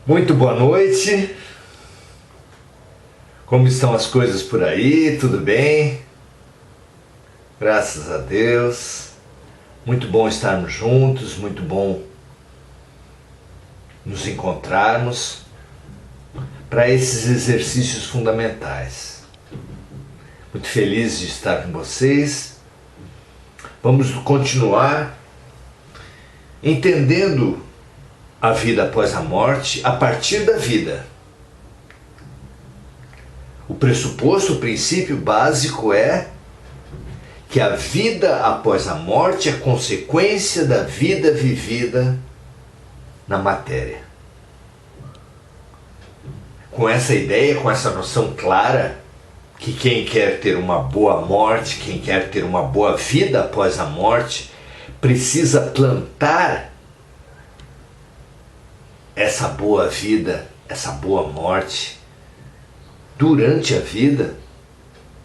Muito boa noite. Como estão as coisas por aí? Tudo bem? Graças a Deus. Muito bom estarmos juntos, muito bom nos encontrarmos para esses exercícios fundamentais. Muito feliz de estar com vocês. Vamos continuar entendendo a vida após a morte a partir da vida. O pressuposto, o princípio básico é que a vida após a morte é consequência da vida vivida na matéria. Com essa ideia, com essa noção clara, que quem quer ter uma boa morte, quem quer ter uma boa vida após a morte, precisa plantar essa boa vida, essa boa morte durante a vida,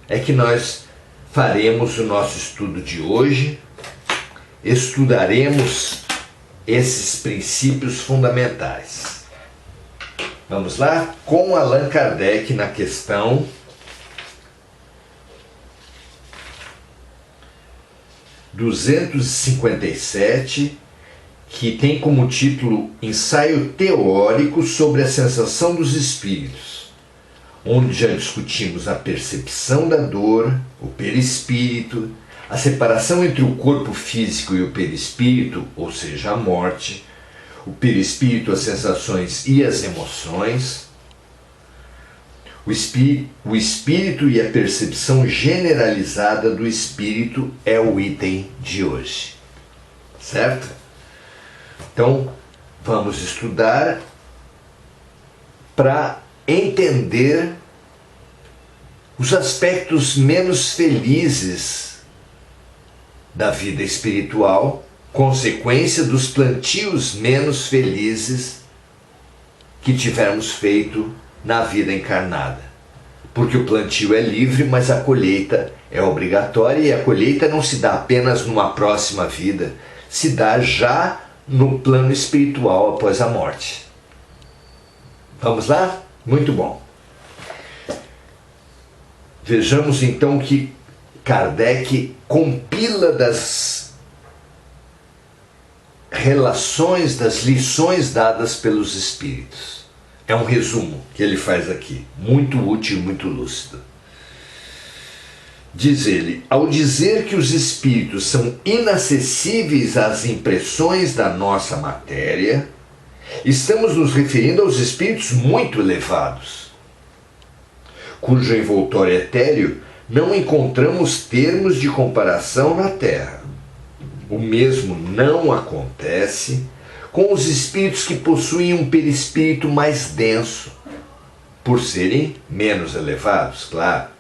é que nós faremos o nosso estudo de hoje, estudaremos esses princípios fundamentais. Vamos lá? Com Allan Kardec na questão 257, que tem como título Ensaio Teórico sobre a Sensação dos Espíritos, onde já discutimos a percepção da dor, o perispírito, a separação entre o corpo físico e o perispírito, ou seja, a morte, o perispírito, as sensações e as emoções, o espírito e a percepção generalizada do espírito é o item de hoje, certo? Então, vamos estudar para entender os aspectos menos felizes da vida espiritual, consequência dos plantios menos felizes que tivermos feito na vida encarnada. Porque o plantio é livre, mas a colheita é obrigatória, e a colheita não se dá apenas numa próxima vida, se dá já no plano espiritual após a morte. Vamos lá? Muito bom. Vejamos então que Kardec compila das relações, das lições dadas pelos espíritos. É um resumo que ele faz aqui, muito útil, muito lúcido. Diz ele: ao dizer que os espíritos são inacessíveis às impressões da nossa matéria, estamos nos referindo aos espíritos muito elevados, cujo envoltório etéreo não encontramos termos de comparação na Terra. O mesmo não acontece com os espíritos que possuem um perispírito mais denso, por serem menos elevados, claro,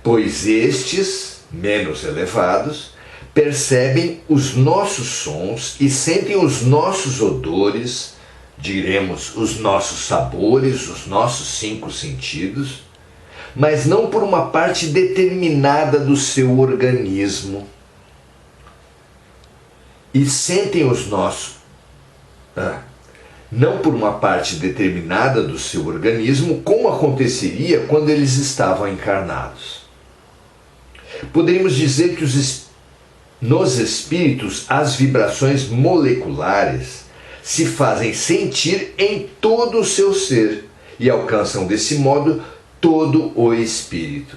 pois estes, menos elevados, percebem os nossos sons e sentem os nossos odores, diremos os nossos sabores, os nossos 5 sentidos, mas não por uma parte determinada do seu organismo. E sentem os nossos... não por uma parte determinada do seu organismo, como aconteceria quando eles estavam encarnados. Poderíamos dizer que nos espíritos as vibrações moleculares se fazem sentir em todo o seu ser e alcançam desse modo todo o espírito,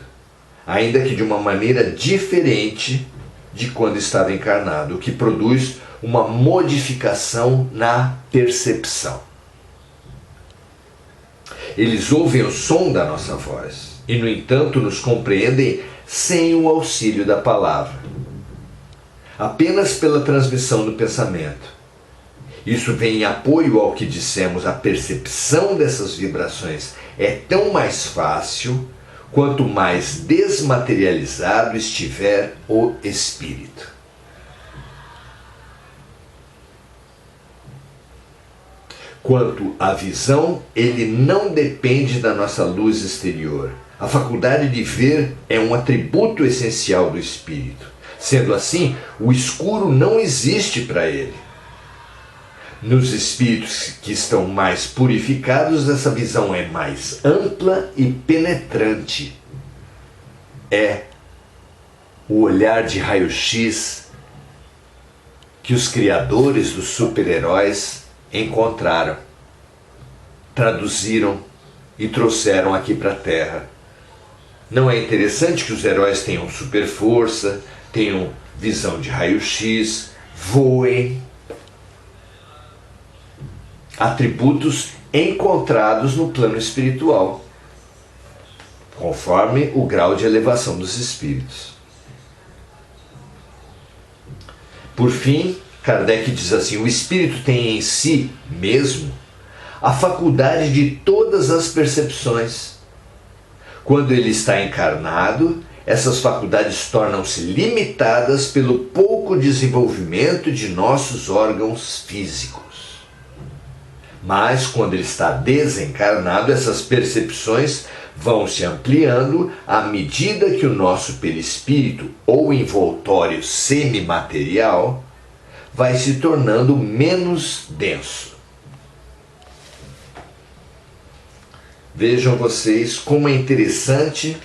ainda que de uma maneira diferente de quando estava encarnado, o que produz uma modificação na percepção. Eles ouvem o som da nossa voz e, no entanto, nos compreendem sem o auxílio da palavra, apenas pela transmissão do pensamento. Isso vem em apoio ao que dissemos: a percepção dessas vibrações é tão mais fácil quanto mais desmaterializado estiver o espírito. Quanto à visão, ele não depende da nossa luz exterior. A faculdade de ver é um atributo essencial do espírito. Sendo assim, o escuro não existe para ele. Nos espíritos que estão mais purificados, essa visão é mais ampla e penetrante. É o olhar de raio-x que os criadores dos super-heróis encontraram, traduziram e trouxeram aqui para a Terra. Não é interessante que os heróis tenham super força, tenham visão de raio-x, voem? Atributos encontrados no plano espiritual, conforme o grau de elevação dos espíritos. Por fim, Kardec diz assim: o espírito tem em si mesmo a faculdade de todas as percepções. Quando ele está encarnado, essas faculdades tornam-se limitadas pelo pouco desenvolvimento de nossos órgãos físicos. Mas, quando ele está desencarnado, essas percepções vão se ampliando à medida que o nosso perispírito, ou envoltório semimaterial, vai se tornando menos denso. Vejam vocês como é interessante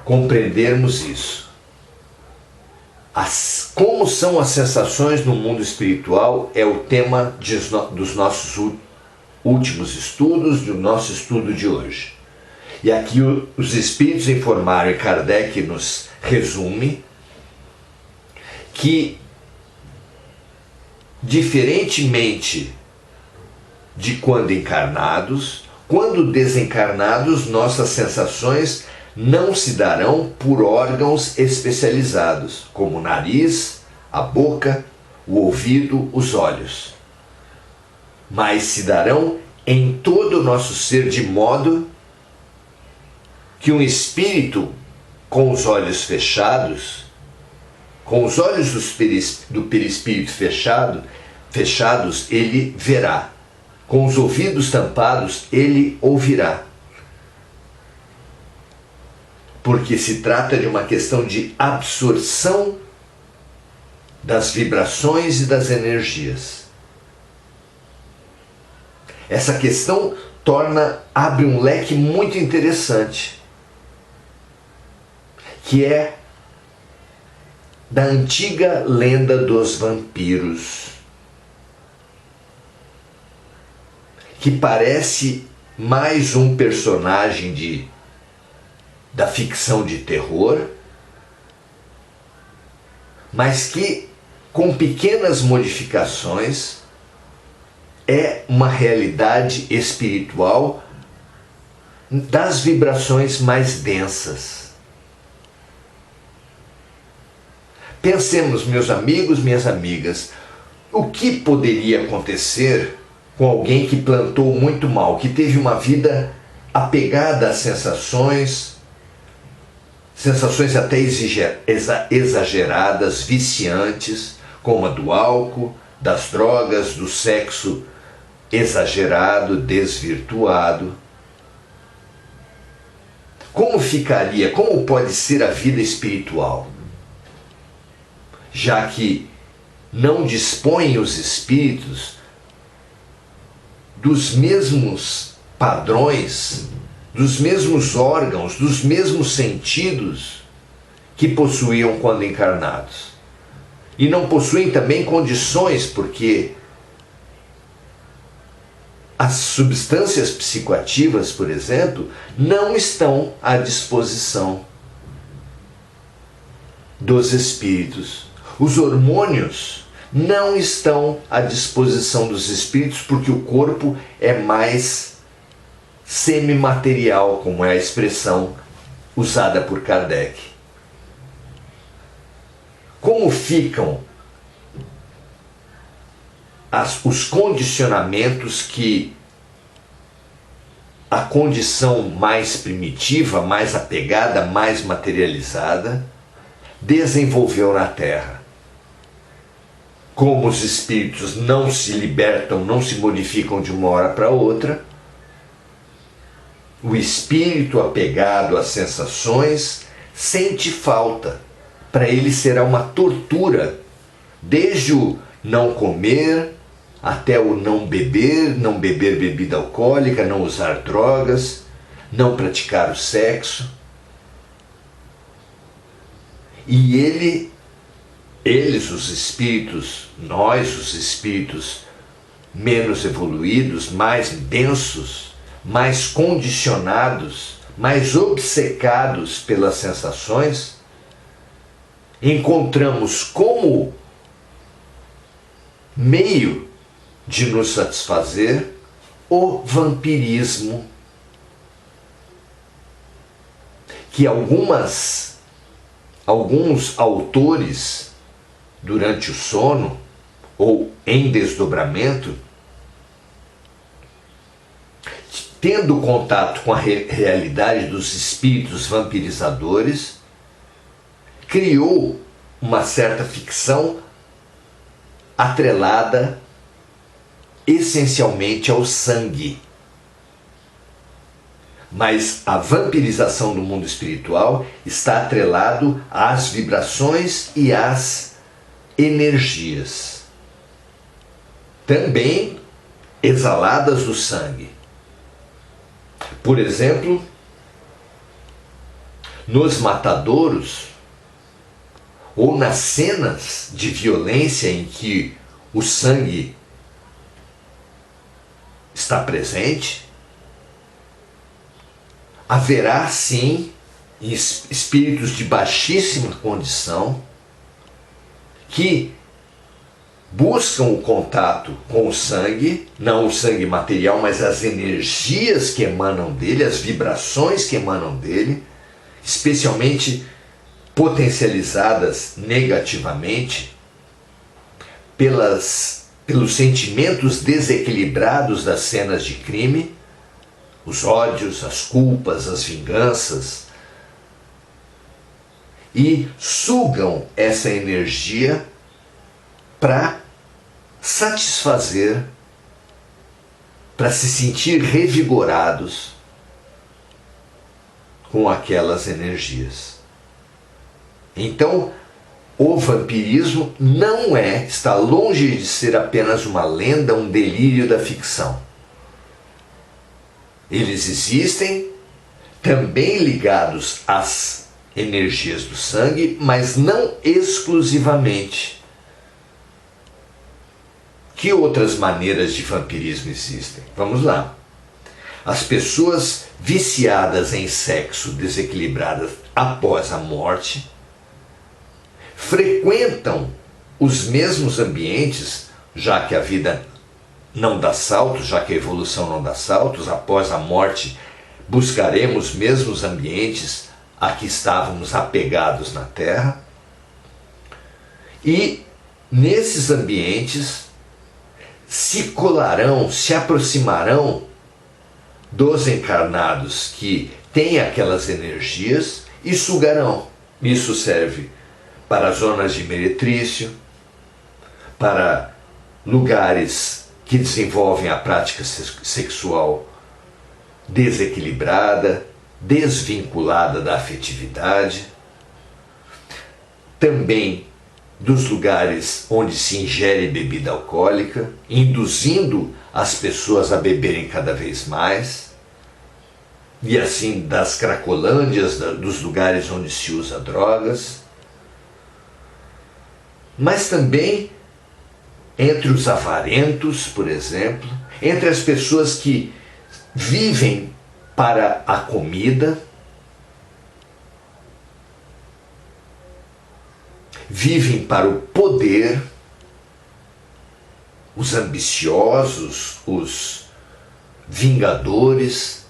compreendermos isso. Como são as sensações no mundo espiritual é o tema dos nossos últimos estudos, do nosso estudo de hoje. E aqui os espíritos informaram, e Kardec nos resume, que, diferentemente de quando encarnados, quando desencarnados, nossas sensações não se darão por órgãos especializados, como o nariz, a boca, o ouvido, os olhos, mas se darão em todo o nosso ser, de modo que um espírito com os olhos fechados, com os olhos do perispírito fechados, ele verá. Com os ouvidos tampados, ele ouvirá. Porque se trata de uma questão de absorção das vibrações e das energias. Essa questão abre um leque muito interessante, que é da antiga lenda dos vampiros, que parece mais um personagem da ficção de terror, mas que, com pequenas modificações, é uma realidade espiritual das vibrações mais densas. Pensemos, meus amigos, minhas amigas, o que poderia acontecer com alguém que plantou muito mal, que teve uma vida apegada às sensações até exageradas, viciantes, como a do álcool, das drogas, do sexo exagerado, desvirtuado. Como ficaria, como pode ser a vida espiritual? Já que não dispõem os espíritos dos mesmos padrões, dos mesmos órgãos, dos mesmos sentidos que possuíam quando encarnados. E não possuem também condições, porque as substâncias psicoativas, por exemplo, não estão à disposição dos espíritos. Os hormônios não estão à disposição dos espíritos, porque o corpo é mais semimaterial, como é a expressão usada por Kardec. Como ficam os condicionamentos que a condição mais primitiva, mais apegada, mais materializada, desenvolveu na Terra? Como os espíritos não se libertam, não se modificam de uma hora para outra, o espírito apegado às sensações sente falta. Para ele será uma tortura, desde o não comer, até o não beber bebida alcoólica, não usar drogas, não praticar o sexo. E eles, os espíritos, nós, os espíritos menos evoluídos, mais densos, mais condicionados, mais obcecados pelas sensações, encontramos como meio de nos satisfazer o vampirismo, que alguns autores, durante o sono ou em desdobramento, tendo contato com a realidade dos espíritos vampirizadores, criou uma certa ficção atrelada essencialmente ao sangue. Mas a vampirização do mundo espiritual está atrelado às vibrações e às energias, também exaladas do sangue. Por exemplo, nos matadouros, ou nas cenas de violência em que o sangue está presente, haverá sim espíritos de baixíssima condição que buscam o contato com o sangue, não o sangue material, mas as energias que emanam dele, as vibrações que emanam dele, especialmente potencializadas negativamente pelos sentimentos desequilibrados das cenas de crime, os ódios, as culpas, as vinganças, e sugam essa energia para satisfazer, para se sentir revigorados com aquelas energias. Então, o vampirismo está longe de ser apenas uma lenda, um delírio da ficção. Eles existem, também ligados às energias do sangue, mas não exclusivamente. Que outras maneiras de vampirismo existem? Vamos lá. As pessoas viciadas em sexo, desequilibradas após a morte, frequentam os mesmos ambientes, já que a vida não dá saltos, já que a evolução não dá saltos, após a morte buscaremos os mesmos ambientes a que estávamos apegados na Terra, e nesses ambientes se colarão, se aproximarão dos encarnados que têm aquelas energias e sugarão. Isso serve para zonas de meretrício, para lugares que desenvolvem a prática sexual desequilibrada, desvinculada da afetividade, também dos lugares onde se ingere bebida alcoólica, induzindo as pessoas a beberem cada vez mais, e assim das cracolândias, dos lugares onde se usa drogas, mas também entre os avarentos, por exemplo, entre as pessoas que vivem para a comida, vivem para o poder, os ambiciosos, os vingadores.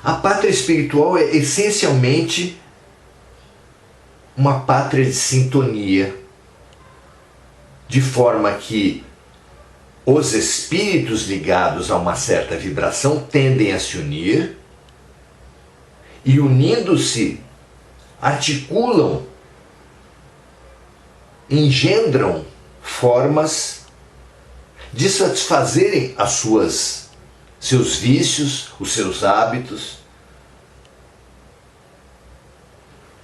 A pátria espiritual é essencialmente uma pátria de sintonia, de forma que os espíritos ligados a uma certa vibração tendem a se unir e, unindo-se, articulam, engendram formas de satisfazerem seus vícios, os seus hábitos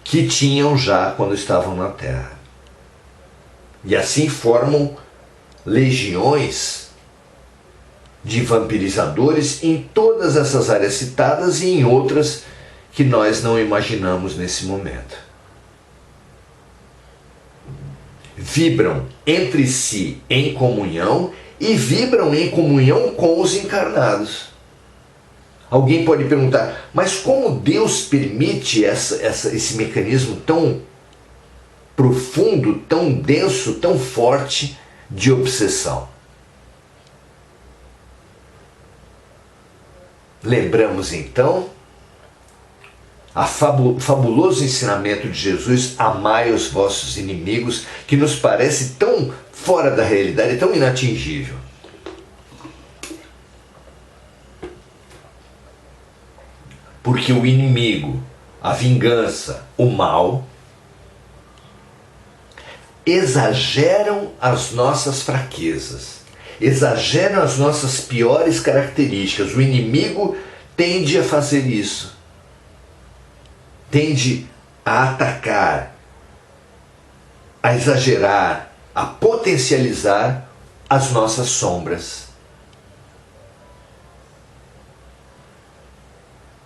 que tinham já quando estavam na Terra. E assim formam legiões de vampirizadores em todas essas áreas citadas e em outras que nós não imaginamos nesse momento. Vibram entre si em comunhão e vibram em comunhão com os encarnados. Alguém pode perguntar, mas como Deus permite esse mecanismo tão profundo, tão denso, tão forte de obsessão? Lembramos então o fabuloso ensinamento de Jesus: amai os vossos inimigos, que nos parece tão fora da realidade, tão inatingível. Porque o inimigo, a vingança, o mal, exageram as nossas fraquezas, exageram as nossas piores características. O inimigo tende a fazer isso, tende a atacar, a exagerar, a potencializar as nossas sombras.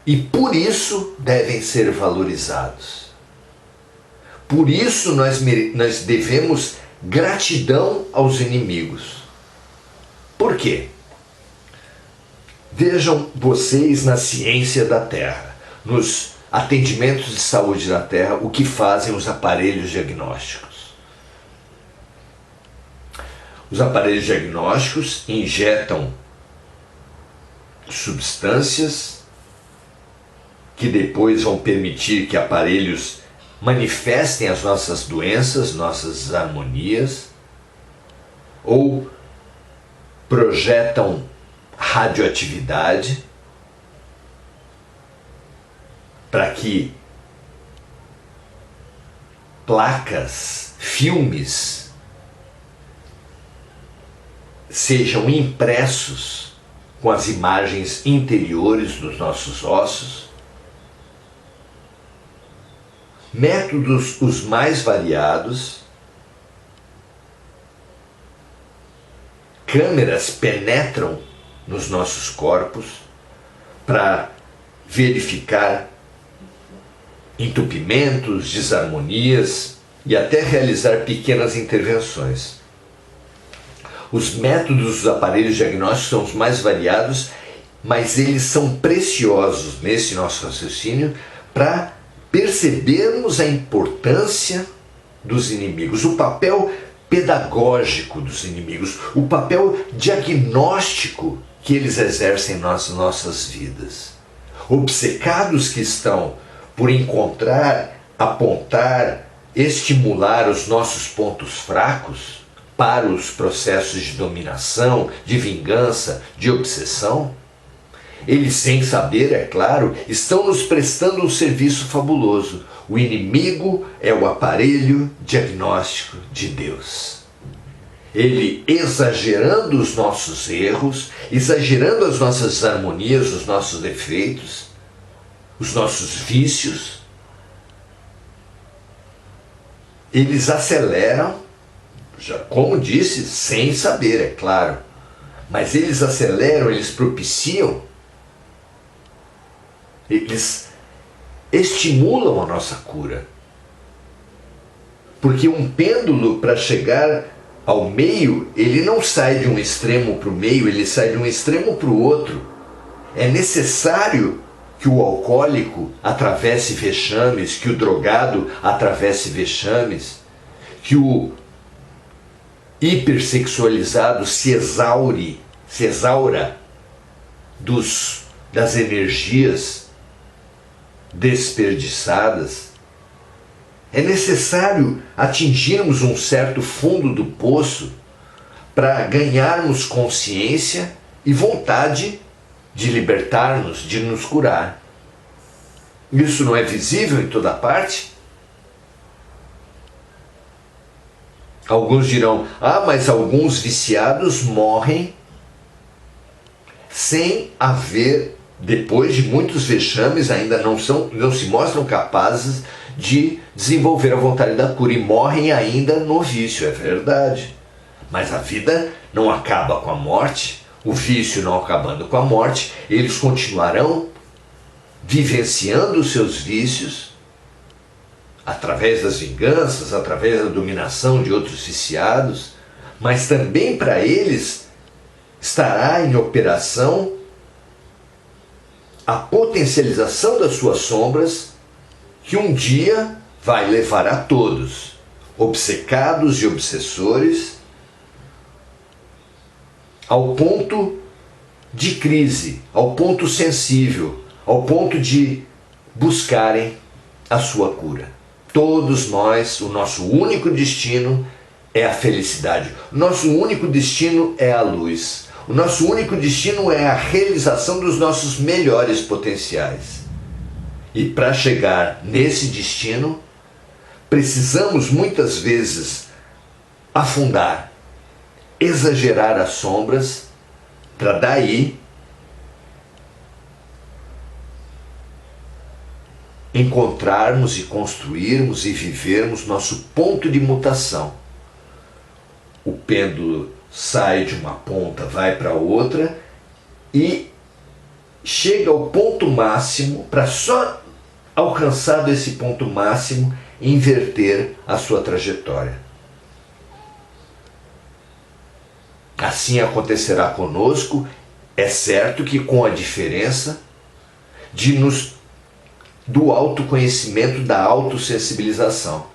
E por isso devem ser valorizados. Por isso nós devemos gratidão aos inimigos. Por quê? Vejam vocês na ciência da Terra, nos atendimentos de saúde da Terra, o que fazem os aparelhos diagnósticos. Os aparelhos diagnósticos injetam substâncias que depois vão permitir que aparelhos manifestem as nossas doenças, nossas desarmonias, ou projetam radioatividade para que placas, filmes sejam impressos com as imagens interiores dos nossos ossos. Métodos os mais variados. Câmeras penetram nos nossos corpos para verificar entupimentos, desarmonias e até realizar pequenas intervenções. Os métodos dos aparelhos diagnósticos são os mais variados, mas eles são preciosos nesse nosso raciocínio para percebermos a importância dos inimigos, o papel pedagógico dos inimigos, o papel diagnóstico que eles exercem nas nossas vidas. Obcecados que estão por encontrar, apontar, estimular os nossos pontos fracos para os processos de dominação, de vingança, de obsessão, eles, sem saber, é claro, estão nos prestando um serviço fabuloso. O inimigo é o aparelho diagnóstico de Deus. Ele, exagerando os nossos erros, exagerando as nossas desarmonias, os nossos defeitos, os nossos vícios, eles aceleram, já como disse, sem saber, é claro, mas eles aceleram, eles propiciam, eles estimulam a nossa cura. Porque um pêndulo, para chegar ao meio, ele não sai de um extremo para o meio, ele sai de um extremo para o outro. É necessário que o alcoólico atravesse vexames, que o drogado atravesse vexames, que o hipersexualizado se exaura das energias desperdiçadas. É necessário atingirmos um certo fundo do poço para ganharmos consciência e vontade de libertar-nos, de nos curar. Isso não é visível em toda parte? Alguns dirão, mas alguns viciados morrem sem haver, depois de muitos vexames, ainda não se mostram capazes de desenvolver a vontade da cura e morrem ainda no vício, é verdade. Mas a vida não acaba com a morte. o vício não acabando com a morte, eles continuarão vivenciando os seus vícios através das vinganças, através da dominação de outros viciados, mas também para eles estará em operação a potencialização das suas sombras, que um dia vai levar a todos, obcecados e obsessores, ao ponto de crise, ao ponto sensível, ao ponto de buscarem a sua cura. Todos nós, o nosso único destino é a felicidade. O nosso único destino é a luz. O nosso único destino é a realização dos nossos melhores potenciais. E para chegar nesse destino, precisamos muitas vezes afundar, exagerar as sombras, para daí encontrarmos e construirmos e vivermos nosso ponto de mutação. O pêndulo sai de uma ponta, vai para outra e chega ao ponto máximo, para só alcançado esse ponto máximo, inverter a sua trajetória. Assim acontecerá conosco, é certo que com a diferença do autoconhecimento, da autossensibilização.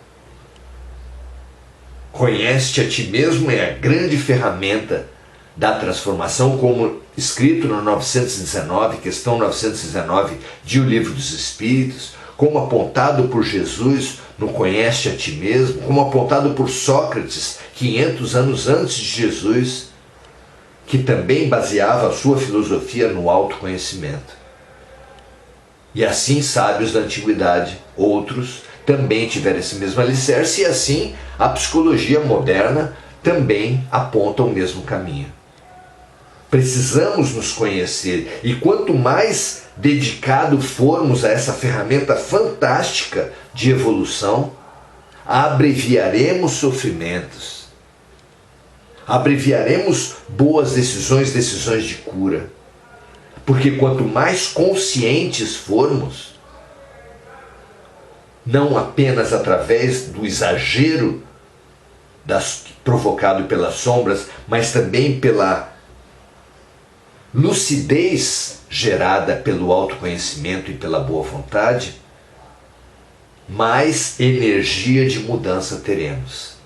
Conhece-te a ti mesmo é a grande ferramenta da transformação, como escrito no 919, questão 919 de O Livro dos Espíritos, como apontado por Jesus no Conhece a ti mesmo, como apontado por Sócrates 500 anos antes de Jesus, que também baseava a sua filosofia no autoconhecimento. E assim sábios da antiguidade, outros, também tiveram esse mesmo alicerce, e assim a psicologia moderna também aponta o mesmo caminho. Precisamos nos conhecer, e quanto mais dedicado formos a essa ferramenta fantástica de evolução, abreviaremos sofrimentos, abreviaremos boas decisões, decisões de cura. Porque quanto mais conscientes formos, não apenas através do exagero provocado pelas sombras, mas também pela lucidez gerada pelo autoconhecimento e pela boa vontade, mais energia de mudança teremos.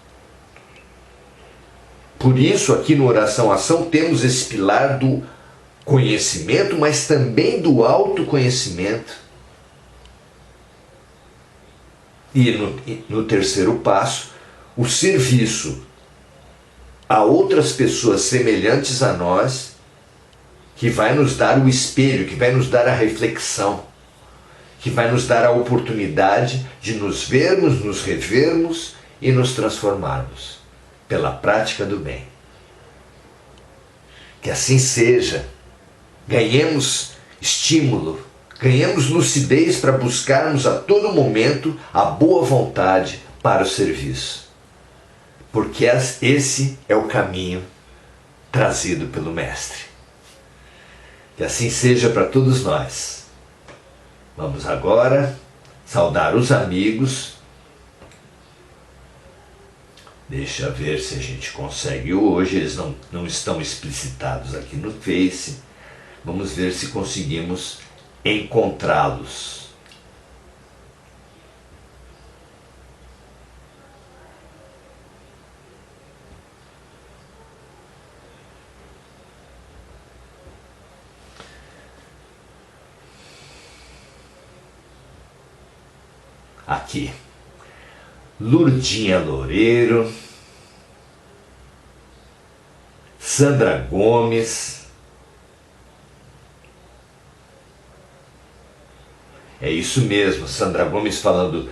Por isso, aqui no Oração Ação, temos esse pilar do conhecimento, mas também do autoconhecimento. E no terceiro passo, o serviço a outras pessoas semelhantes a nós, que vai nos dar o espelho, que vai nos dar a reflexão, que vai nos dar a oportunidade de nos vermos, nos revermos e nos transformarmos pela prática do bem. Que assim seja. Ganhemos estímulo, ganhemos lucidez para buscarmos a todo momento a boa vontade para o serviço. Porque esse é o caminho trazido pelo Mestre. Que assim seja para todos nós. Vamos agora saudar os amigos. Deixa ver se a gente consegue hoje. Eles não estão explicitados aqui no Face. Vamos ver se conseguimos encontrá-los. Aqui. Lurdinha Loureiro, Sandra Gomes. É isso mesmo, Sandra Gomes falando,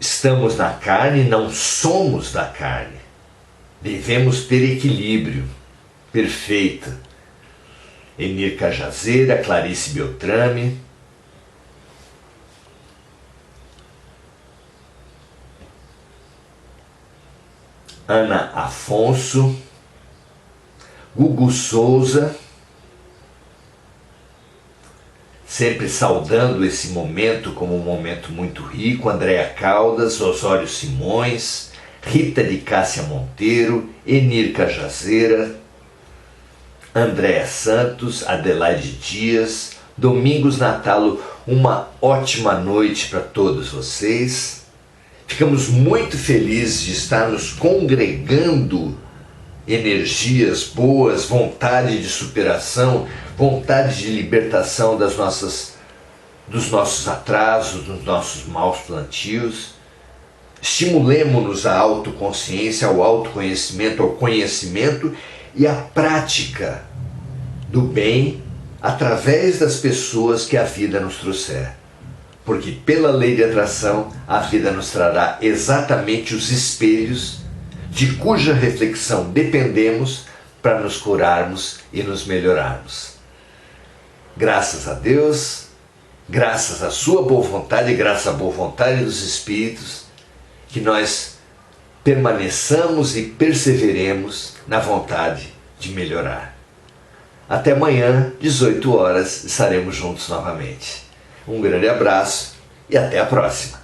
estamos na carne, não somos da carne. Devemos ter equilíbrio. Perfeita. Enir Cajazeira, Clarice Beltrame. Ana Afonso, Gugu Souza, sempre saudando esse momento como um momento muito rico, Andréa Caldas, Osório Simões, Rita de Cássia Monteiro, Enir Cajazeira, Andréa Santos, Adelaide Dias, Domingos Natalo, uma ótima noite para todos vocês. Ficamos muito felizes de estar nos congregando energias boas, vontade de superação, vontade de libertação dos nossos atrasos, dos nossos maus plantios. Estimulemo-nos à autoconsciência, ao autoconhecimento, ao conhecimento e à prática do bem através das pessoas que a vida nos trouxer. Porque pela lei de atração, a vida nos trará exatamente os espelhos de cuja reflexão dependemos para nos curarmos e nos melhorarmos. Graças a Deus, graças à sua boa vontade, graças à boa vontade dos Espíritos, que nós permaneçamos e perseveremos na vontade de melhorar. Até amanhã, 18 horas, estaremos juntos novamente. Um grande abraço e até a próxima.